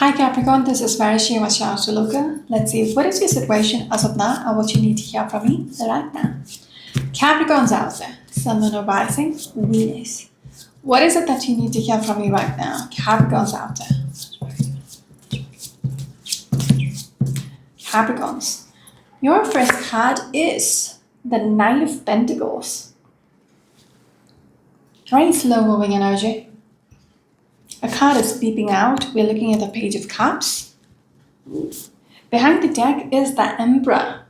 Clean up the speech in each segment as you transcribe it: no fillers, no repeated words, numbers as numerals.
Hi Capricorn, this is Marishi Mashasuluka. Let's see, what is your situation as of now and what you need to hear from me right now? Capricorn's out there. Sun, Moon, or Rising, Venus. What is it that you need to hear from me right now? Capricorn's out there. Capricorns. Your first card is the Knight of Pentacles. Very slow moving energy. A card is peeping out. We're looking at the Page of Cups. Behind the deck is the Emperor.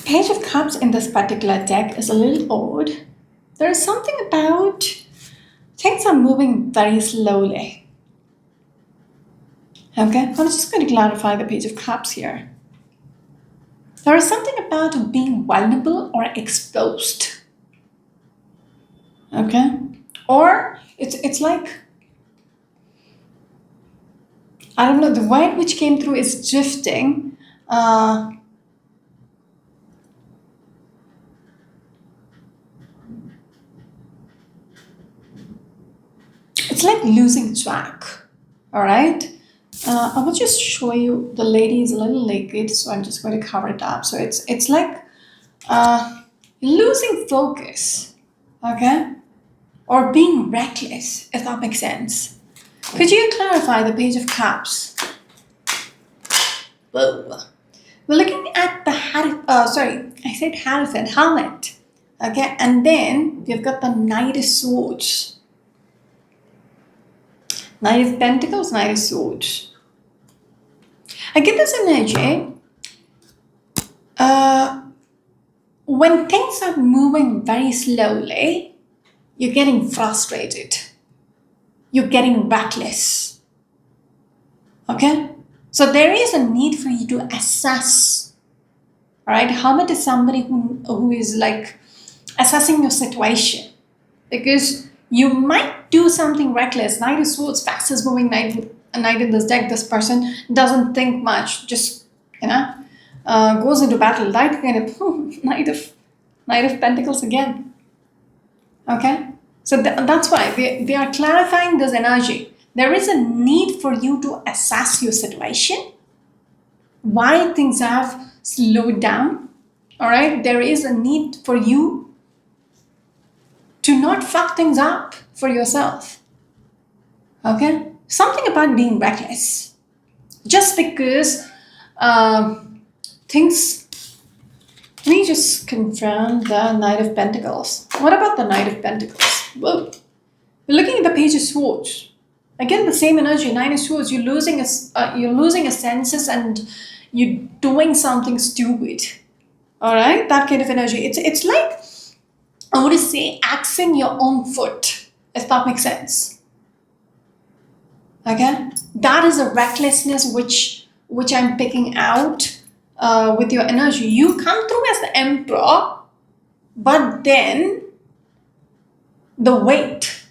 Page of Cups in this particular deck is a little odd. There is something about things are moving very slowly. Okay, I'm just going to clarify the Page of Cups here. There is something about being vulnerable or exposed. Okay? Or it's like, I don't know, the word which came through is drifting. It's like losing track. All right? I will just show you, the lady is a little naked, so I'm just going to cover it up. So it's like losing focus, okay? Or being reckless, if that makes sense. Could you clarify the Page of Cups? Whoa. We're looking at the helmet, okay? And then we've got the Knight of Swords. Knight of Pentacles, Knight of Swords. I get this energy. When things are moving very slowly, you're getting frustrated. You're getting reckless. Okay? So there is a need for you to assess. Alright? Hermit is somebody who is like assessing your situation. Because you might do something reckless. Knight of Swords, fastest moving knight in this deck. This person doesn't think much, just goes into battle. That kind of Knight of Pentacles again. Okay, so that's why they are clarifying this energy. There is a need for you to assess your situation. Why things have slowed down. All right, there is a need for you to not fuck things up for yourself. Okay? Something about being reckless. Just because things... Let me just confirm the Knight of Pentacles. What about the Knight of Pentacles? Whoa. We're looking at the Page of Swords. Again, the same energy. Knight of Swords, you're losing a senses and you're doing something stupid. All right? That kind of energy. It's like, I want to say, axing your own foot, if that makes sense. Okay? That is a recklessness which I'm picking out with your energy. You come through as the Emperor, but then the weight,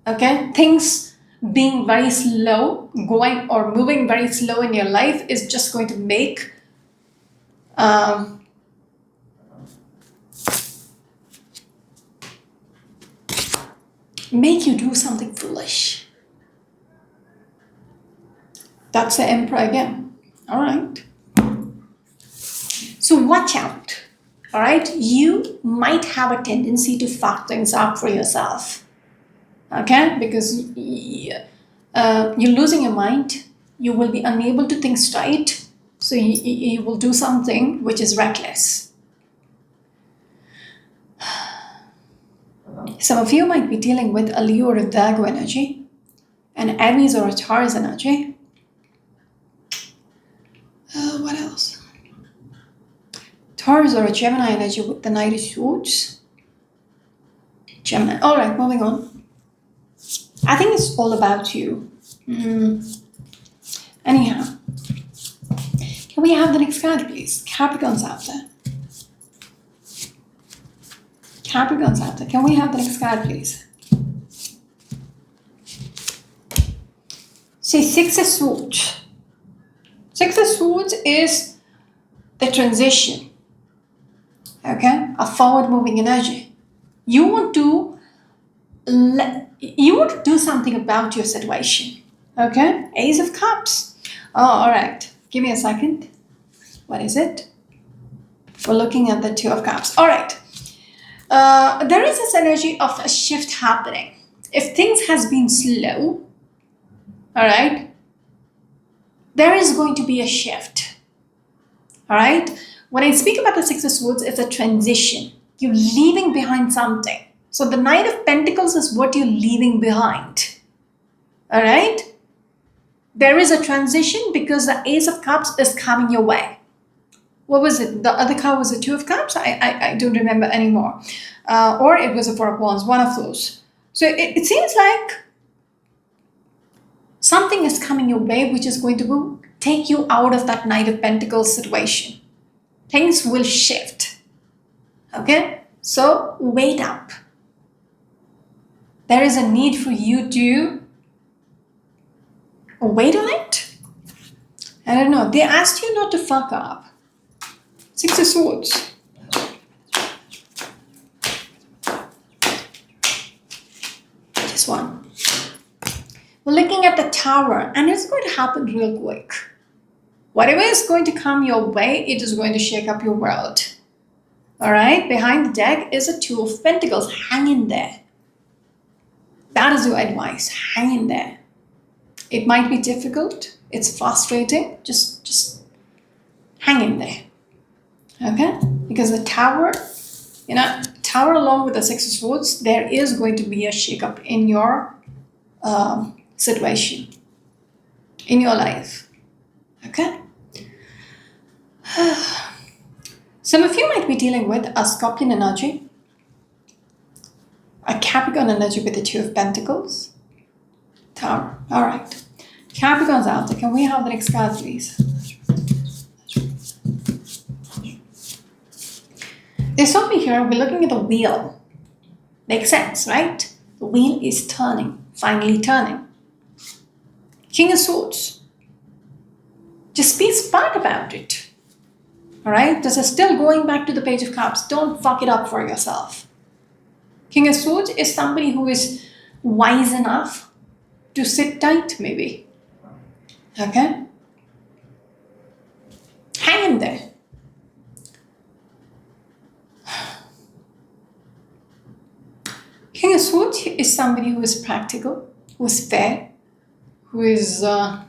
okay? Things being very slow, going or moving very slow in your life is just going to make you do something foolish. That's the Emperor again. All right. So watch out. All right. You might have a tendency to fuck things up for yourself. Okay. Because you're losing your mind. You will be unable to think straight. So you will do something which is reckless. Some of you might be dealing with a Leo or a Virgo energy, an Aries or a Taurus energy. What else? Taurus or a Gemini energy with the Knight of Swords. Gemini. All right, moving on. I think it's all about you. Anyhow, can we have the next card, please? Capricorn's out there. Capricorn's out there. Can we have the next card, please? See, Six of Swords. Six of Swords is the transition. Okay? A forward moving energy. You want to would do something about your situation. Okay? Ace of Cups. Oh, all right. Give me a second. What is it? We're looking at the Two of Cups. All right. There is this energy of a shift happening. If things has been slow, all right, there is going to be a shift. All right. When I speak about the Six of Swords, it's a transition. You're leaving behind something. So the Knight of Pentacles is what you're leaving behind. All right. There is a transition because the Ace of Cups is coming your way. What was it? The other card was the Two of Cups? I don't remember anymore. Or it was a Four of Wands, one of those. So it seems like something is coming your way which is going to take you out of that Knight of Pentacles situation. Things will shift. Okay? So wait up. There is a need for you to wait on it. I don't know. They asked you not to fuck up. Six of Swords. Just one. We're looking at the Tower, and it's going to happen real quick. Whatever is going to come your way, it is going to shake up your world. All right? Behind the deck is a Two of Pentacles. Hang in there. That is your advice. Hang in there. It might be difficult. It's frustrating. Just hang in there. Okay? Because the Tower, Tower along with the Six of Swords, there is going to be a shake-up in your situation, in your life. Okay? Some of you might be dealing with a Scorpion energy, a Capricorn energy with the Two of Pentacles, Tower. All right. Capricorn's out there. Can we have the next card, please? There's something here. We're looking at the wheel. Makes sense, right? The wheel is turning, finally turning. King of Swords. Just be smart about it. All right? This is still going back to the Page of Cups. Don't fuck it up for yourself. King of Swords is somebody who is wise enough to sit tight, maybe. Okay? Hang in there. King of Swords is somebody who is practical, who is fair, who has a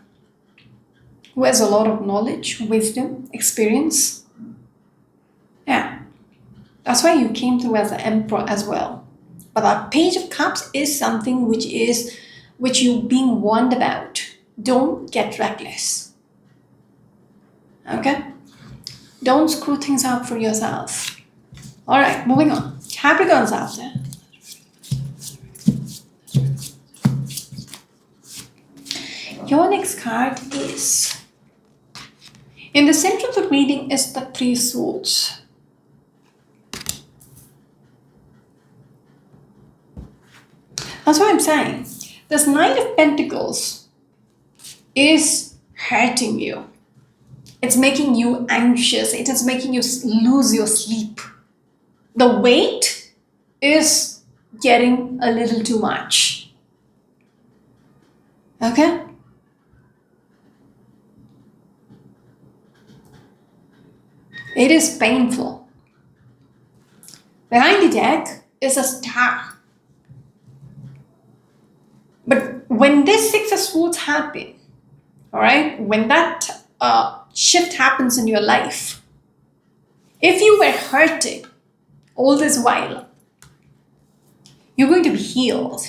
lot of knowledge, wisdom, experience. Yeah. That's why you came through as the Emperor as well. But that Page of Cups is something which you're being warned about. Don't get reckless. Okay? Don't screw things up for yourself. All right, moving on. Capricorn's out there. Your next card is, in the center of the reading is the Three of Swords. That's what I'm saying. This Knight of Pentacles is hurting you. It's making you anxious. It is making you lose your sleep. The weight is getting a little too much. Okay? It is painful. Behind the deck is a star. But when this Six of Swords happen, all right, when that shift happens in your life, if you were hurting all this while, you're going to be healed.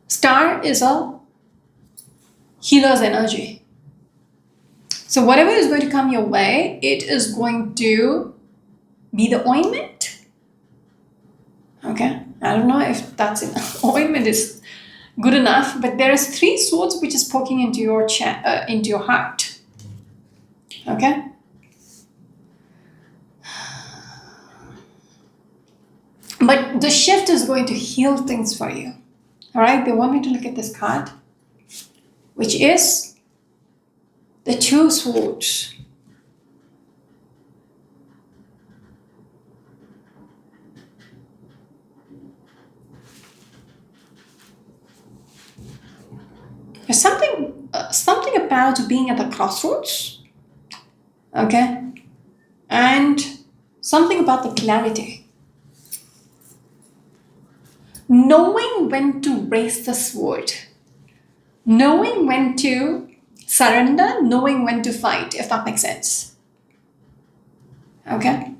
Star is a healer's energy. So whatever is going to come your way, it is going to be the ointment. Okay, I don't know if that's enough. Ointment is good enough, but there is three swords which is poking into your into your heart. Okay. But the shift is going to heal things for you. All right. They want me to look at this card, which is the Two of Swords. There's something about being at the crossroads, okay, and something about the clarity. Knowing when to raise the sword, knowing when to surrender, knowing when to fight, if that makes sense. Okay?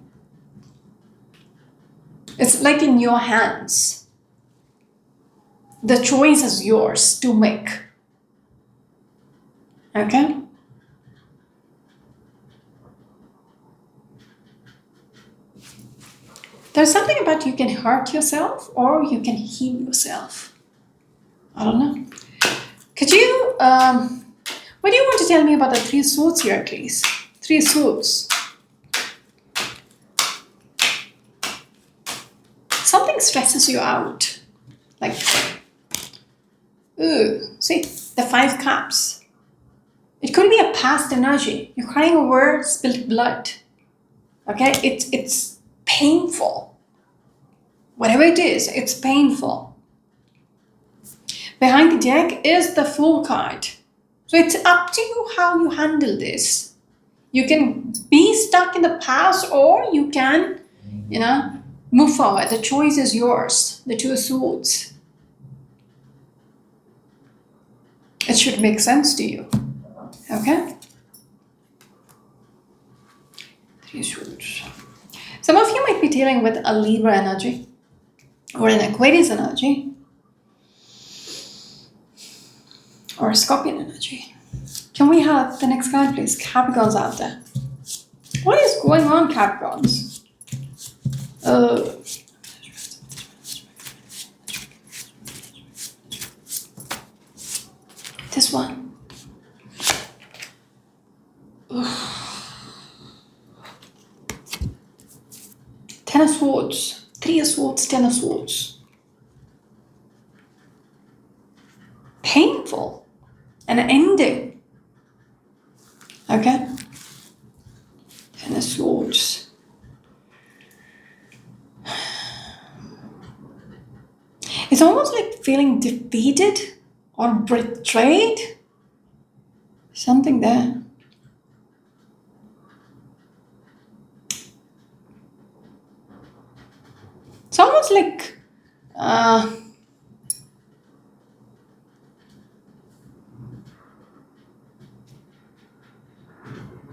It's like in your hands. The choice is yours to make. Okay? There's something about you can hurt yourself or you can heal yourself. I don't know. Could you, what do you want to tell me about the three swords here, please? Three swords. Something stresses you out. Like, see, the 5 cups. It could be a past energy. You're crying over spilled blood. Okay? It's painful. Whatever it is, it's painful. Behind the deck is the Fool card. So it's up to you how you handle this. You can be stuck in the past or you can, move forward. The choice is yours. The 2 swords. It should make sense to you. Okay? 3 swords. Some of you might be dealing with a Libra energy or an Aquarius energy or a Scorpion energy. Can we have the next card, please? Capricorns out there. What is going on, Capricorns? This one. Ten of Swords. 3 of Swords, 10 of Swords. Painful. An ending. Okay? 10 of Swords. It's almost like feeling defeated or betrayed. Something there. It's almost like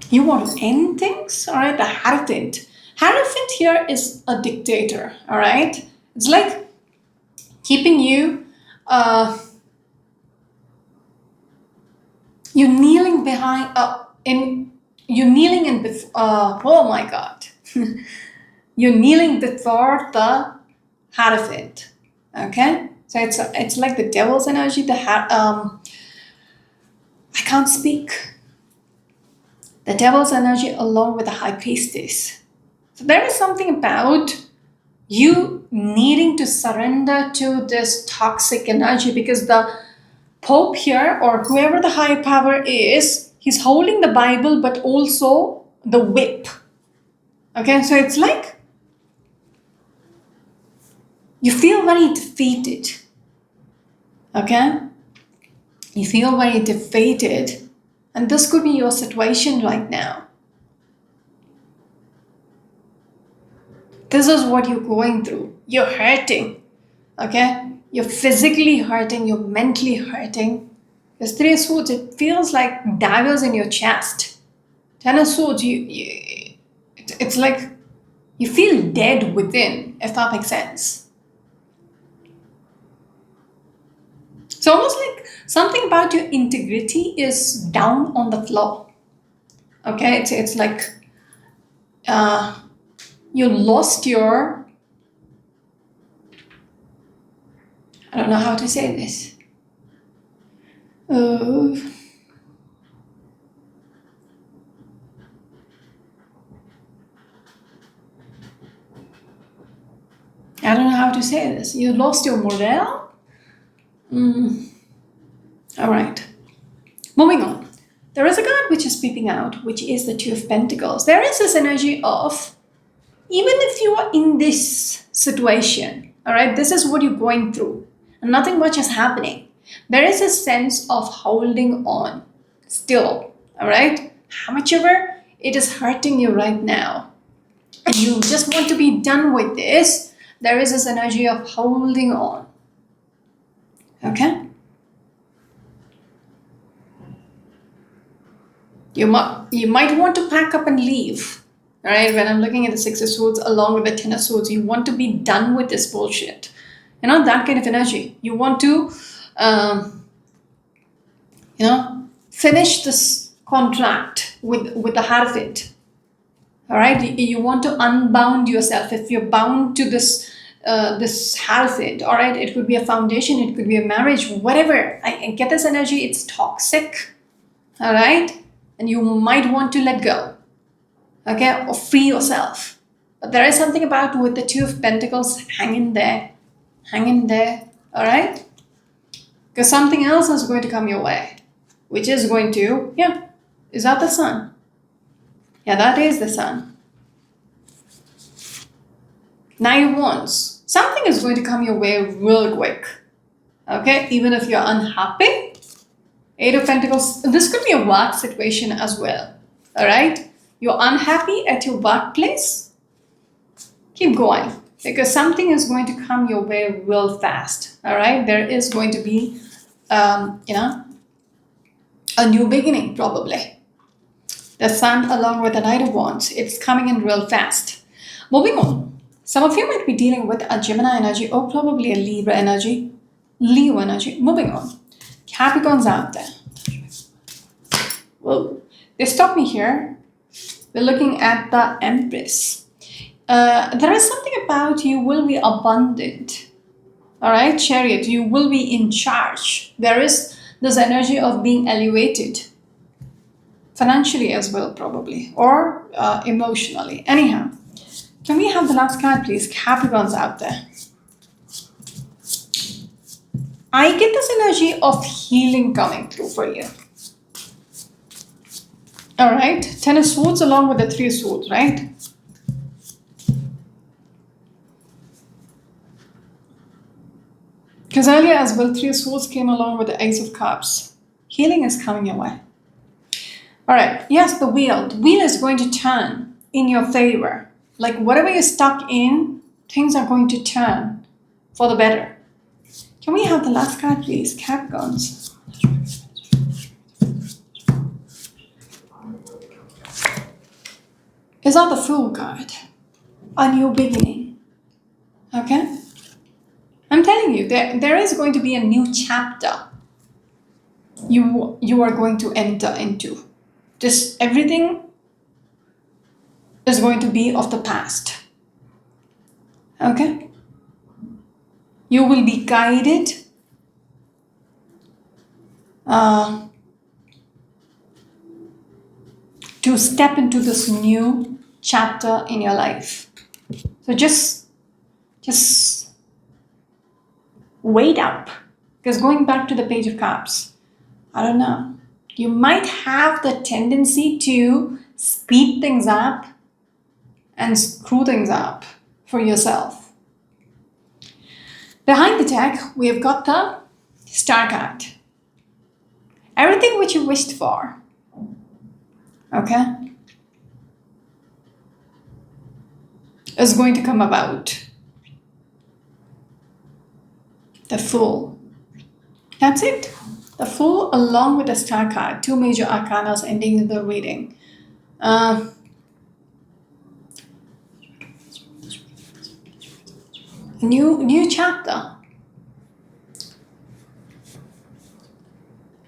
you want to end things, all right? The Hierophant. Hierophant here is a dictator, all right? It's like keeping you, you're kneeling behind, oh my God. You're kneeling before the Hierophant, okay? So it's like the devil's energy. I can't speak. The devil's energy along with the High Priestess. So there is something about you needing to surrender to this toxic energy because the Pope here or whoever the higher power is, he's holding the Bible but also the whip. Okay, so it's like you feel very defeated. Okay? You feel very defeated. And this could be your situation right now. This is what you're going through. You're hurting. Okay? You're physically hurting. You're mentally hurting. There's 3 of Swords. It feels like daggers in your chest. 10 of Swords. It's like you feel dead within, if that makes sense. It's almost like something about your integrity is down on the floor. Okay, it's like you lost your, I don't know how to say this. I don't know how to say this. You lost your morale? All right. Moving on. There is a card which is peeping out, which is the 2 of Pentacles. There is this energy of, even if you are in this situation, all right, this is what you're going through, and nothing much is happening. There is a sense of holding on still, all right? How much ever it is hurting you right now, and you just want to be done with this, there is this energy of holding on, okay? You might want to pack up and leave, all right? When I'm looking at the Six of Swords along with the Ten of Swords, you want to be done with this bullshit. You know, that kind of energy. You want to, finish this contract with the heart of it. All right, you want to unbound yourself. If you're bound to this heart of it, all right, it could be a foundation, it could be a marriage, whatever. I get this energy. It's toxic, all right, and you might want to let go, okay, or free yourself. But there is something about with the Two of Pentacles, hang in there, all right, because something else is going to come your way, which is going to, is that the Sun? Yeah, that is the Sun. Nine of Wands. Something is going to come your way real quick. Okay, even if you're unhappy. Eight of Pentacles. This could be a work situation as well. All right, you're unhappy at your workplace. Keep going, because something is going to come your way real fast. All right, there is going to be, a new beginning probably. The Sun along with the Knight of Wands. It's coming in real fast. Moving on. Some of you might be dealing with a Gemini energy or probably a Libra energy. Leo energy. Moving on. Capricorn's out there. Whoa. They stopped me here. We're looking at the Empress. There is something about you will be abundant. All right, Chariot. You will be in charge. There is this energy of being elevated. Financially as well, probably, or emotionally. Anyhow, can we have the last card, please? Capricorn's out there. I get this energy of healing coming through for you. All right, Ten of Swords along with the Three of Swords, right? Because earlier as well, Three of Swords came along with the Ace of Cups. Healing is coming your way. All right, yes, the wheel. The wheel is going to turn in your favor. Like whatever you're stuck in, things are going to turn for the better. Can we have the last card, please? Capricorns. Is that the Fool card? A new beginning. Okay? I'm telling you, there is going to be a new chapter you are going to enter into. Just everything is going to be of the past. Okay? You will be guided to step into this new chapter in your life. So just wait up. Because going back to the Page of Cups, I don't know. You might have the tendency to speed things up and screw things up for yourself. Behind the deck, we have got the Star card. Everything which you wished for, okay, is going to come about. The Fool. That's it. The Fool along with the Star card, two major arcanas ending the reading. New chapter.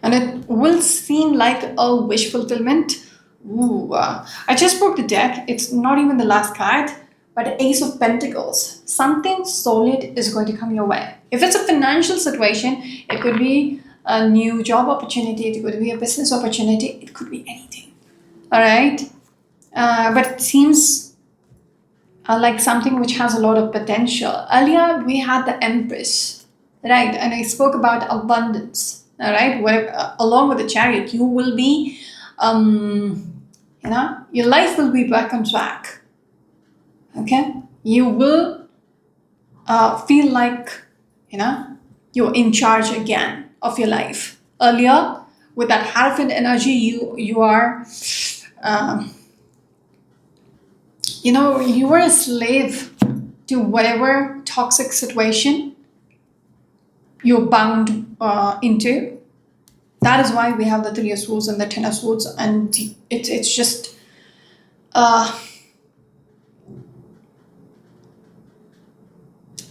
And it will seem like a wish fulfillment. Ooh, I just broke the deck. It's not even the last card, but the Ace of Pentacles. Something solid is going to come your way. If it's a financial situation, it could be a new job opportunity, it could be a business opportunity, it could be anything. All right? But it seems like something which has a lot of potential. Earlier, we had the Empress, right? And I spoke about abundance, all right? Where, along with the Chariot, you will be, your life will be back on track, okay? You will feel like, you're in charge again. of your life. Earlier, with that Hierophant energy, you are, you were a slave to whatever toxic situation you're bound into. That is why we have the Three of Swords and the Ten of Swords, and it's just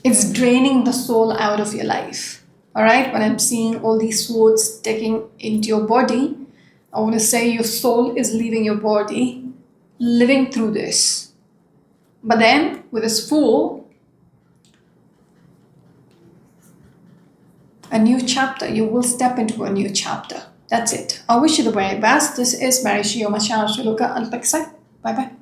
it's draining the soul out of your life. All right, when I'm seeing all these swords taking into your body, I want to say your soul is leaving your body, living through this. But then with this Fool, a new chapter, you will step into a new chapter. That's it. I wish you the very best. This is Mary Shio Machar Shuluka Alpexai. Bye bye.